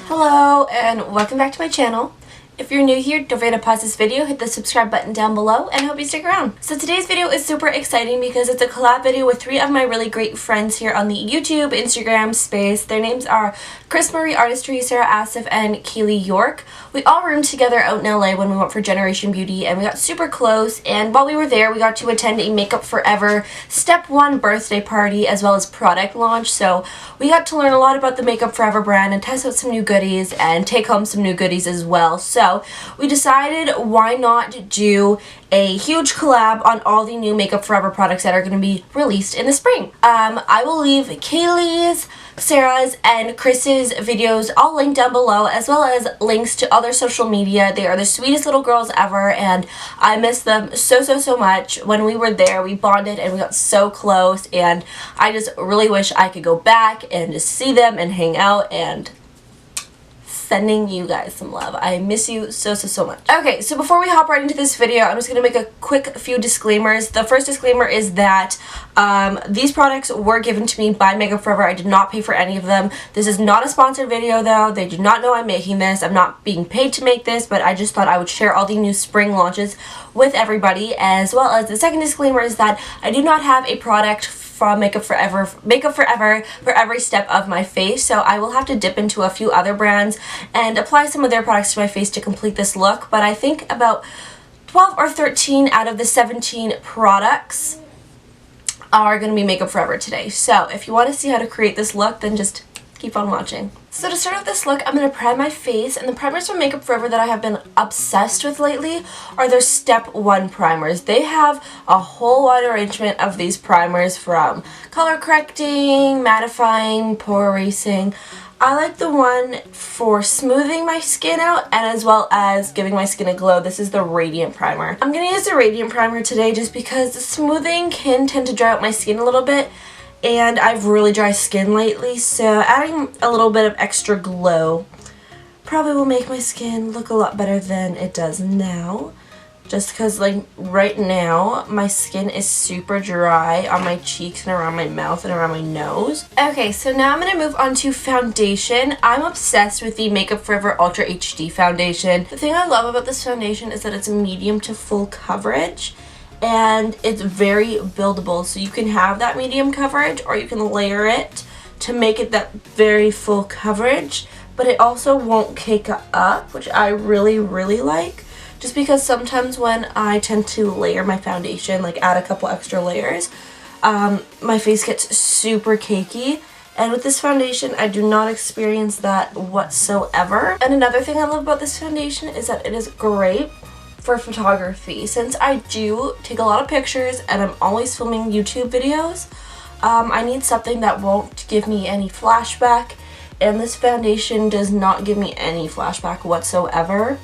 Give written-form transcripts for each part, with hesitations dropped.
Hello and welcome back to my channel. If you're new here, don't forget to pause this video, hit the subscribe button down below, and I hope you stick around. So today's video is super exciting because it's a collab video with three of my really great friends here on the YouTube, Instagram space. Their names are Chris Marie Artistry, Sarah Asif, and Keely York. We all roomed together out in LA when we went for Generation Beauty, and we got super close, and while we were there we got to attend a Makeup Forever Step 1 birthday party as well as product launch. So we got to learn a lot about the Makeup Forever brand and test out some new goodies and take home some new goodies as well. So we decided why not do a huge collab on all the new Makeup Forever products that are going to be released in the spring. I will leave Kaylee's, Sarah's, and Chris's videos all linked down below, as well as links to all their social media. They are the sweetest little girls ever, and I miss them so much. When we were there, we bonded and we got so close, and I just really wish I could go back and just see them and hang out, and sending you guys some love. I miss you so much. Okay, so before we hop right into this video, I'm just going to make a quick few disclaimers. The first disclaimer is that these products were given to me by Makeup Forever. I did not pay for any of them. This is not a sponsored video though. They do not know I'm making this. I'm not being paid to make this, but I just thought I would share all the new spring launches with everybody. As well as the second disclaimer is that I do not have a product from Makeup Forever for every step of my face, so I will have to dip into a few other brands and apply some of their products to my face to complete this look. But I think about 12 or 13 out of the 17 products are going to be Makeup Forever today. So if you want to see how to create this look, then just keep on watching. So to start off this look, I'm going to prime my face, and the primers from Makeup Forever that I have been obsessed with lately are their Step 1 primers. They have a whole wide arrangement of these primers, from color correcting, mattifying, pore erasing. I like the one for smoothing my skin out and as well as giving my skin a glow. This is the Radiant Primer. I'm going to use the Radiant Primer today just because the smoothing can tend to dry out my skin a little bit, and I have really dry skin lately, so adding a little bit of extra glow probably will make my skin look a lot better than it does now. Just because, like, right now my skin is super dry on my cheeks and around my mouth and around my nose. Okay, so now I'm going to move on to foundation. I'm obsessed with the Makeup Forever Ultra HD foundation. The thing I love about this foundation is that it's medium to full coverage, and it's very buildable, so you can have that medium coverage or you can layer it to make it that very full coverage, but it also won't cake up, which I really like, just because sometimes when I tend to layer my foundation, like add a couple extra layers, my face gets super cakey. And with this foundation, I do not experience that whatsoever. And another thing I love about this foundation is that it is great for photography. Since I do take a lot of pictures and I'm always filming YouTube videos, I need something that won't give me any flashback, and this foundation does not give me any flashback whatsoever,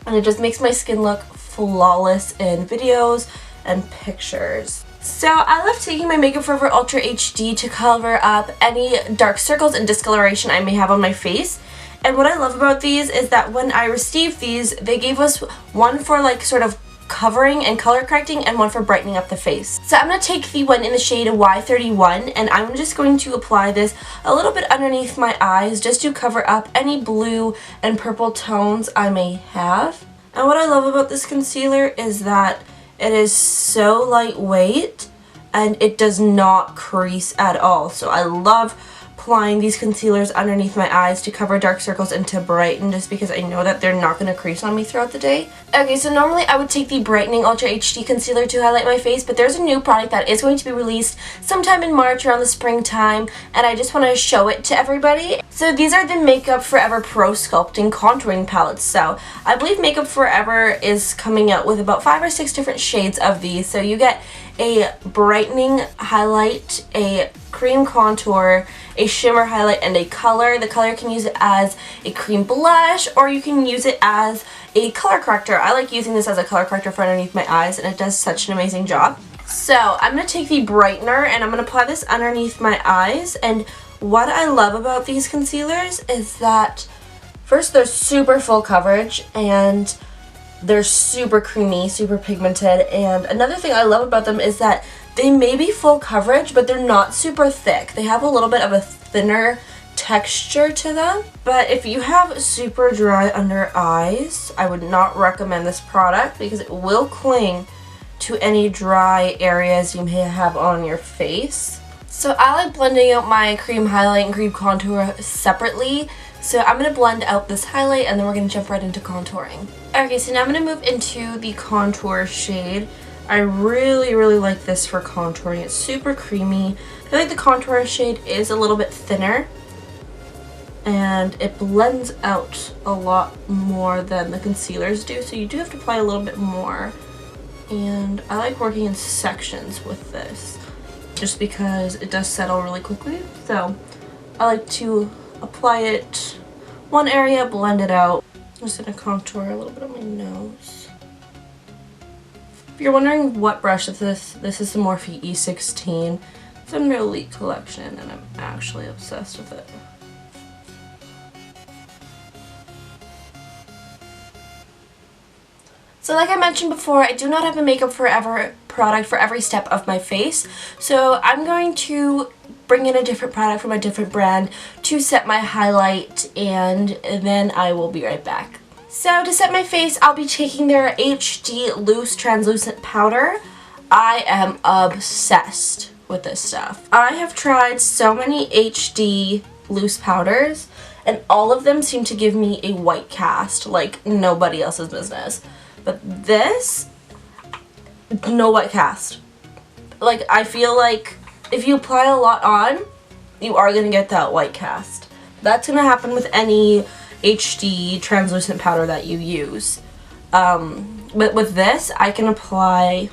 and it just makes my skin look flawless in videos and pictures. So I love taking my Makeup Forever Ultra HD to cover up any dark circles and discoloration I may have on my face. And what I love about these is that when I received these, they gave us one for like sort of covering and color correcting and one for brightening up the face. So I'm going to take the one in the shade Y31, and I'm just going to apply this a little bit underneath my eyes just to cover up any blue and purple tones I may have. And what I love about this concealer is that it is so lightweight and it does not crease at all. So I love applying these concealers underneath my eyes to cover dark circles and to brighten, just because I know that they're not going to crease on me throughout the day. Okay, so normally I would take the Brightening Ultra HD Concealer to highlight my face, but there's a new product that is going to be released sometime in March around the springtime, and I just want to show it to everybody. So these are the Makeup Forever Pro Sculpting Contouring Palettes. So I believe Makeup Forever is coming out with about 5 or 6 different shades of these. So you get a brightening highlight, a cream contour, a shimmer highlight, and a color. The color, you can use it as a cream blush or you can use it as a color corrector. I like using this as a color corrector for underneath my eyes, and it does such an amazing job. So I'm going to take the brightener and I'm going to apply this underneath my eyes. And what I love about these concealers is that first, they're super full coverage and they're super creamy, super pigmented, and another thing I love about them is that they may be full coverage, but they're not super thick. They have a little bit of a thinner texture to them. But if you have super dry under eyes, I would not recommend this product because it will cling to any dry areas you may have on your face. So I like blending out my cream highlight and cream contour separately. So I'm going to blend out this highlight and then we're going to jump right into contouring. Okay, so now I'm going to move into the contour shade. I really like this for contouring. It's super creamy. I feel like the contour shade is a little bit thinner and it blends out a lot more than the concealers do, so you do have to apply a little bit more. And I like working in sections with this just because it does settle really quickly. So I like to apply it one area, blend it out. I'm just going to contour a little bit on my nose. If you're wondering what brush is this is the Morphe E16. It's a new Elite collection and I'm actually obsessed with it. So like I mentioned before, I do not have a Makeup Forever product for every step of my face. So I'm going to bring in a different product from a different brand to set my highlight, and then I will be right back. So to set my face, I'll be taking their HD Loose Translucent Powder. I am obsessed with this stuff. I have tried so many HD loose powders and all of them seem to give me a white cast like nobody else's business. But this, no white cast. Like, I feel like if you apply a lot on, you are going to get that white cast. That's going to happen with any HD translucent powder that you use. But with this, I can apply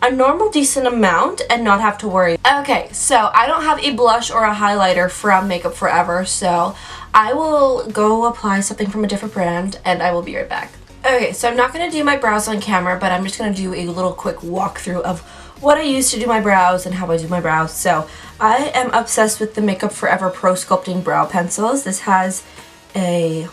a normal decent amount and not have to worry. Okay, so I don't have a blush or a highlighter from Makeup Forever, so I will go apply something from a different brand and I will be right back. Okay, so I'm not going to do my brows on camera, but I'm just going to do a little quick walkthrough of what I use to do my brows and how I do my brows. So I am obsessed with the Makeup Forever Pro Sculpting Brow Pencils. This has a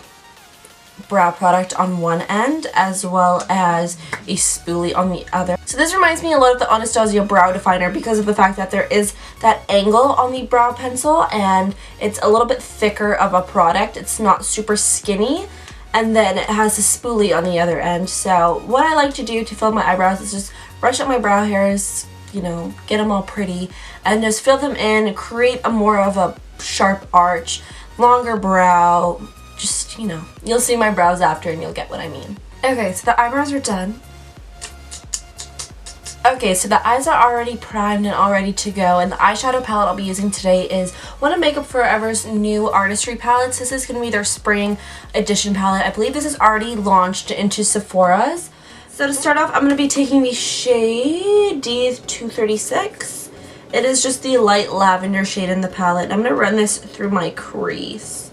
brow product on one end as well as a spoolie on the other. So this reminds me a lot of the Anastasia Brow Definer because of the fact that there is that angle on the brow pencil and it's a little bit thicker of a product. It's not super skinny. And then it has a spoolie on the other end. So what I like to do to fill my eyebrows is just brush up my brow hairs, you know, get them all pretty, and just fill them in and create a more of a sharp arch, longer brow. Just, you know, you'll see my brows after and you'll get what I mean. Okay, so the eyebrows are done. Okay, so the eyes are already primed and all ready to go, and the eyeshadow palette I'll be using today is one of Makeup Forever's new artistry palettes. This is going to be their spring edition palette. I believe this is already launched into Sephora's. So to start off, I'm going to be taking the shade D236. It is just the light lavender shade in the palette. I'm going to run this through my crease.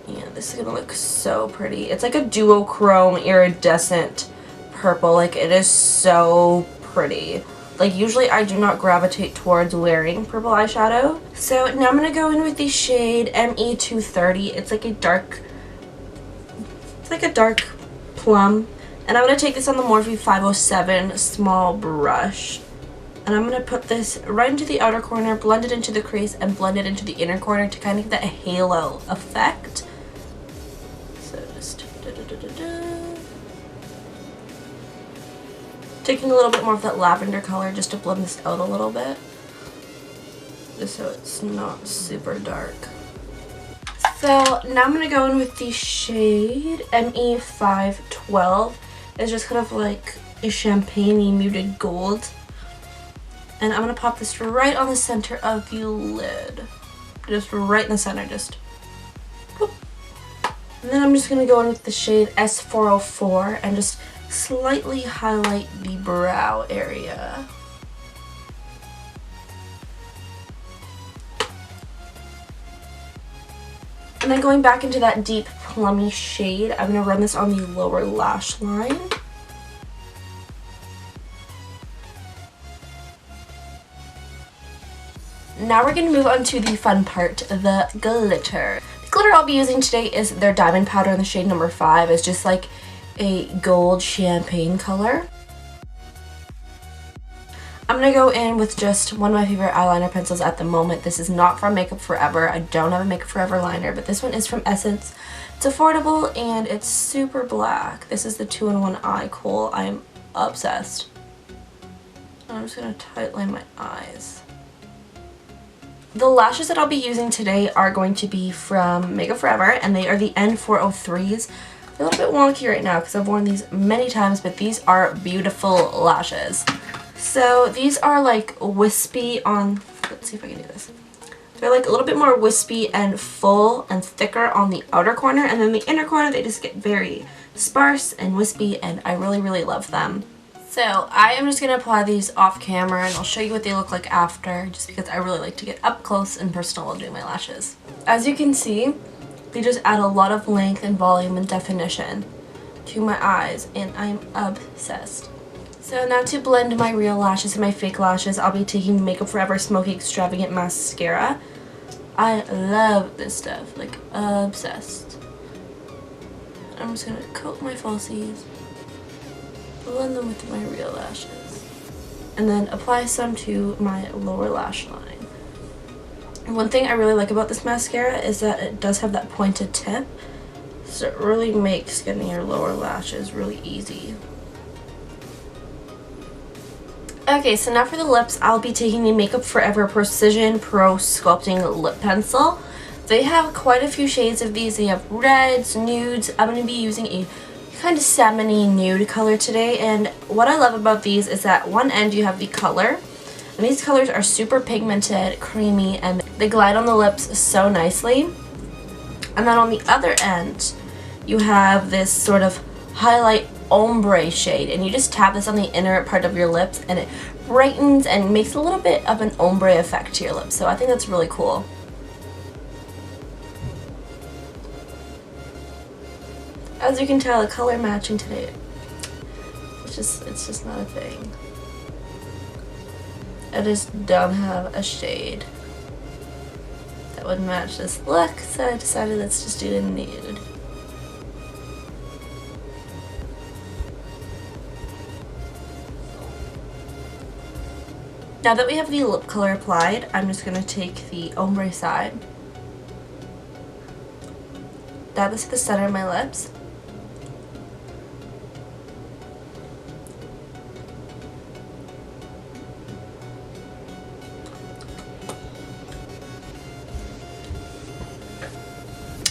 Yeah, this is going to look so pretty. It's like a duochrome iridescent purple. Like, it is so pretty. Like, usually I do not gravitate towards wearing purple eyeshadow. So now I'm going to go in with the shade ME230. It's like a dark plum. And I'm going to take this on the Morphe 507 small brush. And I'm going to put this right into the outer corner, blend it into the crease, and blend it into the inner corner to kind of get that halo effect. So just taking a little bit more of that lavender color just to blend this out a little bit. Just so it's not super dark. So now I'm going to go in with the shade ME512. It's just kind of like a champagne-y muted gold. And I'm going to pop this right on the center of the lid. Just right in the center, just. Whoop. And then I'm just going to go in with the shade S404 and just slightly highlight the brow area. And then going back into that deep plummy shade, I'm going to run this on the lower lash line. Now we're going to move on to the fun part, the glitter. The glitter I'll be using today is their diamond powder in the shade number 5. It's just like a gold champagne color. I'm I'm going to go in with just one of my favorite eyeliner pencils at the moment. This is not from Makeup Forever. I don't have a Makeup Forever liner, but this one is from Essence. It's affordable and it's super black. This is the 2-in-1 Eye Kohl. I am obsessed. I'm just going to tightline my eyes. The lashes that I'll be using today are going to be from Makeup Forever, and they are the N403s. They're a little bit wonky right now because I've worn these many times, but these are beautiful lashes. So these are like wispy on, let's see if I can do this. They're like a little bit more wispy and full and thicker on the outer corner, and then the inner corner they just get very sparse and wispy, and I really, really love them. So I am just going to apply these off camera, and I'll show you what they look like after, just because I really like to get up close and personal while doing my lashes. As you can see, they just add a lot of length and volume and definition to my eyes, and I'm obsessed. So now to blend my real lashes and my fake lashes, I'll be taking Makeup Forever Smoky Extravagant Mascara. I love this stuff, like obsessed. I'm just going to coat my falsies, blend them with my real lashes, and then apply some to my lower lash line. And one thing I really like about this mascara is that it does have that pointed tip, so it really makes getting your lower lashes really easy. Okay, so now for the lips, I'll be taking the Makeup Forever Precision Pro Sculpting Lip Pencil. They have quite a few shades of these. They have reds, nudes. I'm going to be using a kind of salmon-y nude color today, and what I love about these is that one end you have the color, and these colors are super pigmented, creamy, and they glide on the lips so nicely. And then on the other end you have this sort of highlight ombre shade, and you just tap this on the inner part of your lips and it brightens and makes a little bit of an ombre effect to your lips, so I think that's really cool. As you can tell, the color matching today, it's just not a thing. I just don't have a shade that would match this look, so I decided let's just do the nude. Now that we have the lip color applied, I'm just going to take the ombre side, dab this at the center of my lips,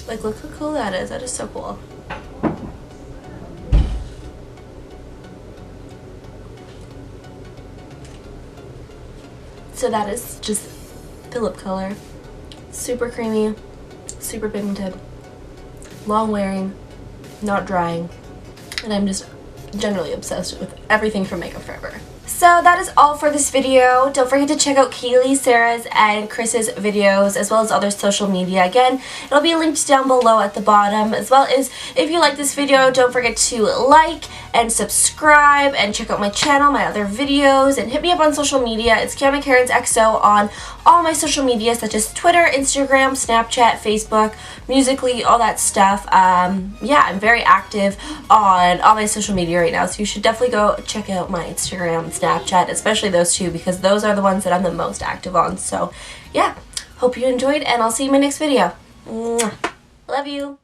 like look how cool that is. That is so cool. So that is just the lip color. Super creamy, super pigmented, long wearing, not drying, and I'm just generally obsessed with everything from Makeup Forever. So that is all for this video. Don't forget to check out Kaylee, Sarah's, and Chris's videos, as well as other social media. Again, it'll be linked down below at the bottom, as well as if you like this video, don't forget to like and subscribe and check out my channel, my other videos, and hit me up on social media. It's KianaCairnsxo on all my social media, such as Twitter, Instagram, Snapchat, Facebook, Musical.ly, all that stuff. Yeah, I'm very active on all my social media right now, so you should definitely go check out my Instagram and Snapchat, especially those two, because those are the ones that I'm the most active on. So yeah, hope you enjoyed, and I'll see you in my next video. Mwah. Love you.